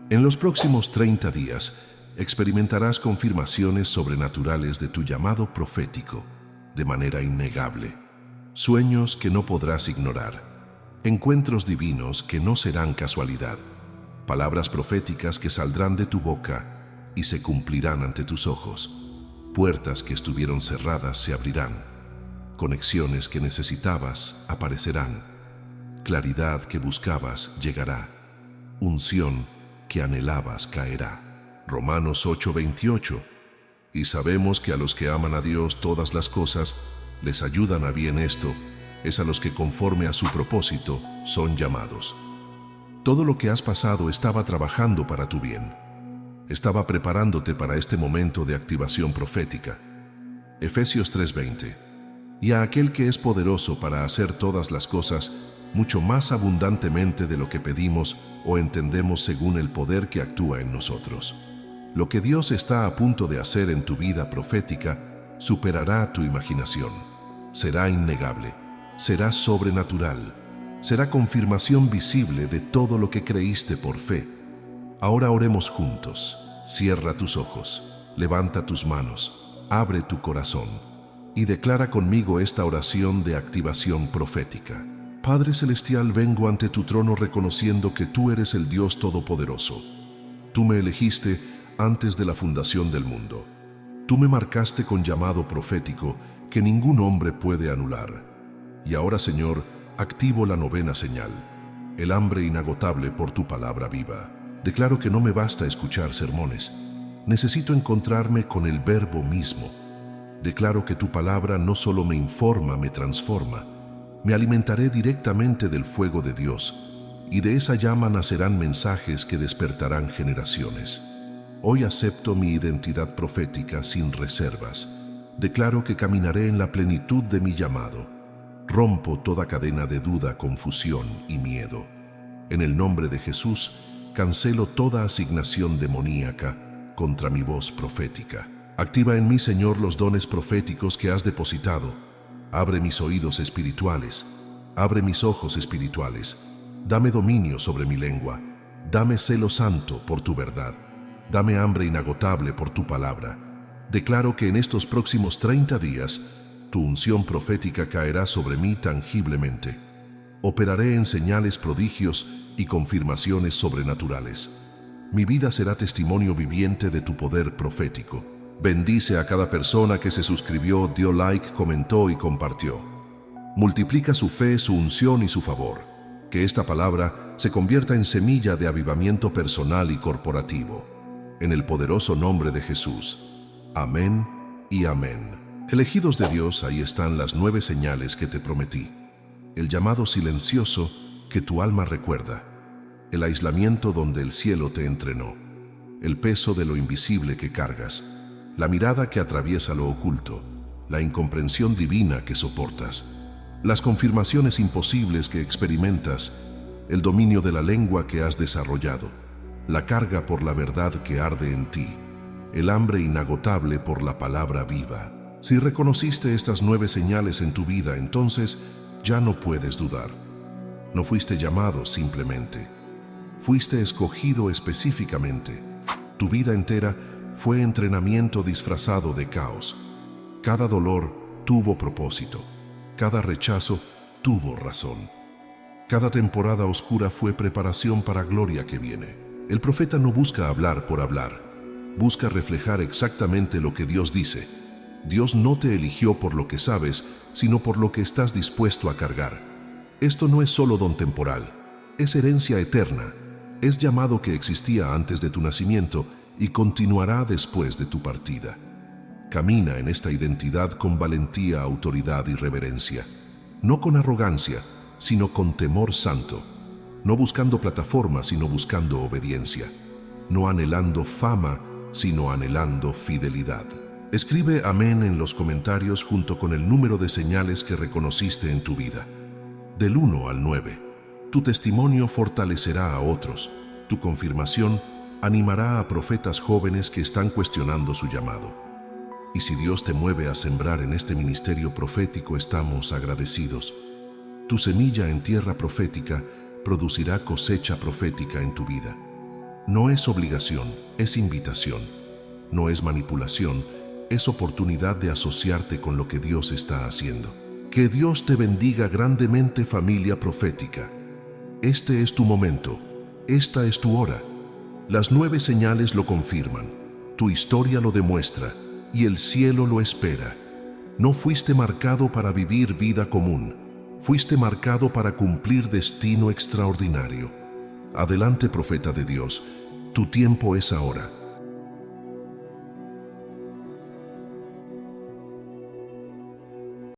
En los próximos 30 días experimentarás confirmaciones sobrenaturales de tu llamado profético de manera innegable. Sueños que no podrás ignorar. Encuentros divinos que no serán casualidad. Palabras proféticas que saldrán de tu boca y se cumplirán ante tus ojos. Puertas que estuvieron cerradas se abrirán. Conexiones que necesitabas aparecerán. Claridad que buscabas llegará. Unción que anhelabas caerá. Romanos 8:28. Y sabemos que a los que aman a Dios todas las cosas les ayudan a bien. Esto es a los que conforme a su propósito son llamados. Todo lo que has pasado estaba trabajando para tu bien. Estaba preparándote para este momento de activación profética. Efesios 3:20. Y a aquel que es poderoso para hacer todas las cosas, mucho más abundantemente de lo que pedimos o entendemos según el poder que actúa en nosotros. Lo que Dios está a punto de hacer en tu vida profética superará tu imaginación. Será innegable, será sobrenatural, será confirmación visible de todo lo que creíste por fe. Ahora oremos juntos. Cierra tus ojos, levanta tus manos, abre tu corazón y declara conmigo esta oración de activación profética. Padre Celestial, vengo ante tu trono reconociendo que tú eres el Dios Todopoderoso. Tú me elegiste antes de la fundación del mundo. Tú me marcaste con llamado profético que ningún hombre puede anular. Y ahora, Señor, activo la novena señal, el hambre inagotable por tu palabra viva. Declaro que no me basta escuchar sermones. Necesito encontrarme con el Verbo mismo. Declaro que tu palabra no solo me informa, me transforma. Me alimentaré directamente del fuego de Dios, y de esa llama nacerán mensajes que despertarán generaciones. Hoy acepto mi identidad profética sin reservas. Declaro que caminaré en la plenitud de mi llamado. Rompo toda cadena de duda, confusión y miedo. En el nombre de Jesús, cancelo toda asignación demoníaca contra mi voz profética. Activa en mí, Señor, los dones proféticos que has depositado. Abre mis oídos espirituales, abre mis ojos espirituales. Dame dominio sobre mi lengua. Dame celo santo por tu verdad. Dame hambre inagotable por tu palabra. Declaro que en estos próximos 30 días, tu unción profética caerá sobre mí tangiblemente. Operaré en señales, prodigios y confirmaciones sobrenaturales. Mi vida será testimonio viviente de tu poder profético. Bendice a cada persona que se suscribió, dio like, comentó y compartió. Multiplica su fe, su unción y su favor. Que esta palabra se convierta en semilla de avivamiento personal y corporativo. En el poderoso nombre de Jesús. Amén y amén. Elegidos de Dios, ahí están las 9 señales que te prometí. El llamado silencioso que tu alma recuerda. El aislamiento donde el cielo te entrenó. El peso de lo invisible que cargas. La mirada que atraviesa lo oculto. La incomprensión divina que soportas. Las confirmaciones imposibles que experimentas. El dominio de la lengua que has desarrollado. La carga por la verdad que arde en ti. El hambre inagotable por la palabra viva. Si reconociste estas 9 señales en tu vida, entonces ya no puedes dudar. No fuiste llamado simplemente. Fuiste escogido específicamente. Tu vida entera fue entrenamiento disfrazado de caos. Cada dolor tuvo propósito. Cada rechazo tuvo razón. Cada temporada oscura fue preparación para gloria que viene. El profeta no busca hablar por hablar. Busca reflejar exactamente lo que Dios dice. Dios no te eligió por lo que sabes, sino por lo que estás dispuesto a cargar. Esto no es solo don temporal, es herencia eterna. Es llamado que existía antes de tu nacimiento y continuará después de tu partida. Camina en esta identidad con valentía, autoridad y reverencia. No con arrogancia, sino con temor santo. No buscando plataforma, sino buscando obediencia. No anhelando fama, sino anhelando fidelidad. Escribe amén en los comentarios junto con el número de señales que reconociste en tu vida. Del 1 al 9. Tu testimonio fortalecerá a otros. Tu confirmación animará a profetas jóvenes que están cuestionando su llamado. Y si Dios te mueve a sembrar en este ministerio profético, estamos agradecidos. Tu semilla en tierra profética producirá cosecha profética en tu vida. No es obligación, es invitación. No es manipulación, es oportunidad de asociarte con lo que Dios está haciendo. Que Dios te bendiga grandemente, familia profética. Este es tu momento, esta es tu hora. Las 9 señales lo confirman, tu historia lo demuestra y el cielo lo espera. No fuiste marcado para vivir vida común, fuiste marcado para cumplir destino extraordinario. Adelante, profeta de Dios, tu tiempo es ahora.